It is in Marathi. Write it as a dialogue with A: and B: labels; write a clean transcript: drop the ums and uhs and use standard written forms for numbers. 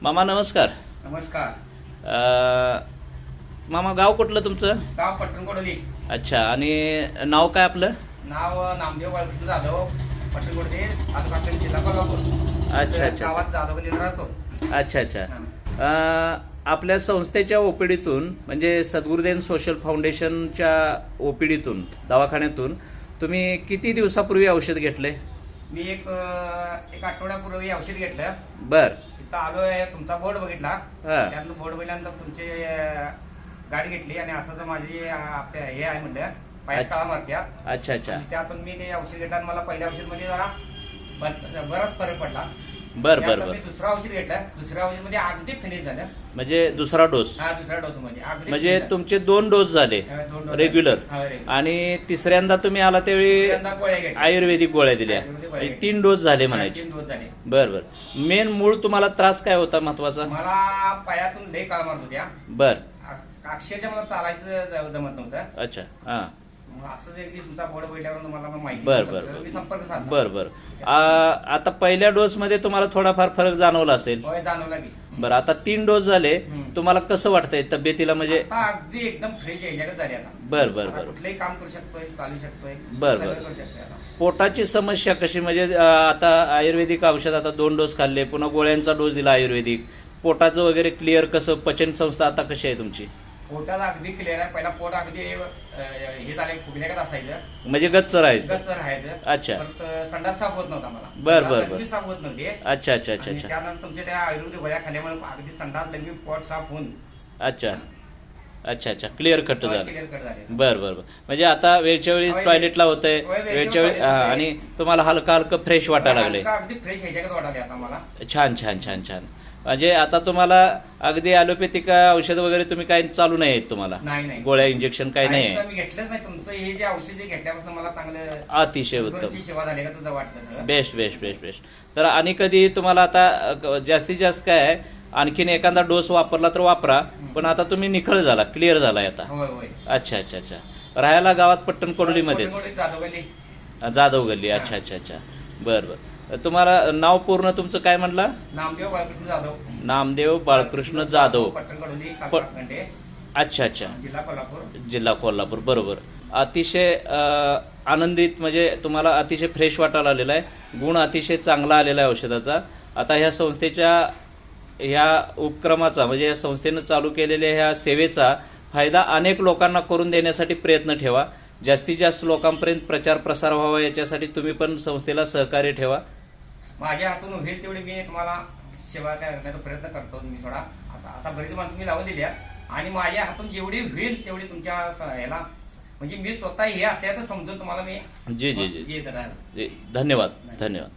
A: मामा नमस्कार.
B: नमस्कार.
A: मामा गाव कुठलं तुमचं?
B: गाव पट्टणकोडली.
A: अच्छा. आणि नाव काय आपलं?
B: नाव नामदेव बाळकृष्ण जाधव, पट्टणकोडली, तालुका पेण, जिल्हा कोल्हापूर.
A: अच्छा अच्छा
B: गावात जाधवगल्लीला राहतो.
A: अच्छा अच्छा. आपल्या संस्थेच्या ओपीडीतून म्हणजे सद्गुरुदेव सोशल फाउंडेशनच्या ओपीडीतून दवाखान्यातून तुम्ही किती दिवसापूर्वी औषध घेतले?
B: मी एक आठवड्यापूर्वी औषध घेतलं.
A: बर.
B: इथं आलोय, तुमचा बोर्ड बघितला.
A: हा.
B: त्यानंतर बोर्ड बघितल्यानंतर तुमची गाडी घेतली आणि असं माझी आपल्या हे आहे म्हणलं पायात
A: अच्छा.
B: काळा मारत्या.
A: अच्छा अच्छा.
B: आणि त्यातून मी ते औषध घेतलं आणि मला पहिल्या औषध मध्ये जरा बराच फरक पडला.
A: बर बर
B: त्यानंतर
A: बर.
B: मी दुसरं औषध घेतलं. दुसऱ्या औषध मध्ये अगदी फिनिश झालं.
A: म्हणजे दुसरा डोस?
B: हा, दुसऱ्या डोस मध्ये अगदी
A: म्हणजे
B: finish झालं.
A: तुमचे 2 डोस झाले
B: दोन डोस
A: रेग्युलर.
B: हा, regular.
A: आणि तिसऱ्यांदा तुम्ही आला त्यावेळी
B: तिसऱ्यांदा गोळ्या घेतल्या.
A: आयुर्वेदिक गोळ्या दिल्या.
B: आयुर्वेदिक गोळ्या
A: म्हणजे 3 डोस झाले म्हणायचे.
B: 3 डोस झाले.
A: बर बर. मेन मूळ तुम्हाला त्रास काय होता महत्वाचा?
B: मला पायातून लय काळ मारत होत्या.
A: बर.
B: अक्षरशः मला चालायचं जमत नव्हतं.
A: अच्छा. हा.
B: मग असंच एक दिवस तुमचा बोर्ड बघितल्यावर मला माहिती
A: बर
B: नव्हतं.
A: बर
B: मी संपर्क साधला.
A: बर बर. आता पहिल्या डोस मध्ये तुम्हाला थोडाफार फरक जाणवला असेल.
B: होय, जाणवला की.
A: बरं. आता 3 डोस झाले. तुम्हाला कसं वाटतंय तब्येतीला? म्हणजे
B: आता अगदी एकदम फ्रेश याच्याकडे झाली आता.
A: बर बर
B: आता
A: बर.
B: कुठलंही काम करू शकतोय, चालू शकतोय,
A: बर,
B: सगळं
A: बर.
B: करू शकतोय आता.
A: पोटाची समस्या कशी? म्हणजे आता आयुर्वेदिक औषध आता 2 डोस खाल्ले, पुन्हा गोळ्यांचा डोस दिला आयुर्वेदिक. पोटाचं वगैरे क्लिअर कसं? पचन संस्था आता कशी आहे तुमची?
B: पोटाला अगदी क्लिअर आहे. पहिला पोट अगदी हे झालं, फुगल्यागत असायचं,
A: म्हणजे गच्च राहायचं?
B: गच्च राहायचं.
A: अच्छा.
B: परत संडास साफ होत नव्हता मला.
A: बर, बर, बर.
B: संडास साफ होत नव्हती.
A: अच्छा अच्छा अच्छा
B: आणि
A: अच्छा.
B: त्यानंतर तुमच्या त्या आयुर्वेदिक गोळ्या खाल्ल्यामुळे अगदी संडास लग्न पोट साफ होऊन
A: अच्छा अच्छा अच्छा. क्लिअर कट झालं.
B: क्लिअर कट झाले.
A: बर बर बर. म्हणजे आता वेळच्या वेळी
B: होय,
A: टॉयलेटला होतंय,
B: होय, वेळच्या
A: वेळच्या वेळी
B: टॉयलेटला होतंय.
A: आणि तुम्हाला हलका हलकं फ्रेश वाटायला लागले.
B: अगदी फ्रेश ह्याच्याकडे वाटायला आता मला.
A: छान छान छान छान. म्हणजे आता तुम्हाला अगदी ॲलोपॅथिक औषध वगैरे तुम्ही काही चालू नाही आहेत तुम्हाला?
B: नाही.
A: गोळ्या इंजेक्शन काही नाही
B: मी घेतलंच नाही. तुमचं हे जे औषध जे घेतल्यापासून मला चांगलं
A: अतिशय उत्तम.
B: सगळ्यांची सेवा झाली का तुझं वाटलं सगळं.
A: Best best best best. तर आणि कधी तुम्हाला आता जास्तीत जास्त काय आहे, आणखीन एखादा डोस वापरला तर वापरा, पण आता तुम्ही निखळ झाला, क्लिअर झालाय आता.
B: होय होय.
A: अच्छा अच्छा अच्छा. राहायला गावात पट्टणकोडलीमध्येच?
B: पट्टणकोडली, जाधवगल्ली.
A: जाधव गल्ली. अच्छा अच्छा अच्छा. बर बर. तुम्हाला नाव पूर्ण तुमचं काय म्हणलं?
B: नामदेव बाळकृष्ण जाधव.
A: नामदेव बाळकृष्ण जाधव.
B: पट्टणकोडली, तालुका खंडे,
A: अच्छा अच्छा.
B: जिल्हा कोल्हापूर.
A: जिल्हा कोल्हापूर. बरोबर. अतिशय आनंदित, म्हणजे तुम्हाला अतिशय फ्रेश वाटायला आलेला आहे. गुण अतिशय चांगला आलेला आहे औषधाचा. आता ह्या संस्थेच्या ह्या उपक्रमाचा म्हणजे या संस्थेनं चालू केलेल्या ह्या सेवेचा फायदा अनेक लोकांना करून देण्यासाठी प्रयत्न ठेवा. जास्तीत जास्त लोकांपर्यंत प्रचार प्रसार व्हावा याच्यासाठी तुम्ही पण संस्थेला सहकार्य ठेवा.
B: माझ्या हातून होईल तेवढी मी तुम्हाला सेवा करण्याचा प्रयत्न करतो. मी सोडा आता बरीच माणसं मी लावून दिली आणि माझ्या हातून जेवढी होईल तेवढी तुमच्या ह्याला म्हणजे मी स्वतः हे असल्याचं समजून तुम्हाला मी
A: जी जी जी. धन्यवाद धन्यवाद.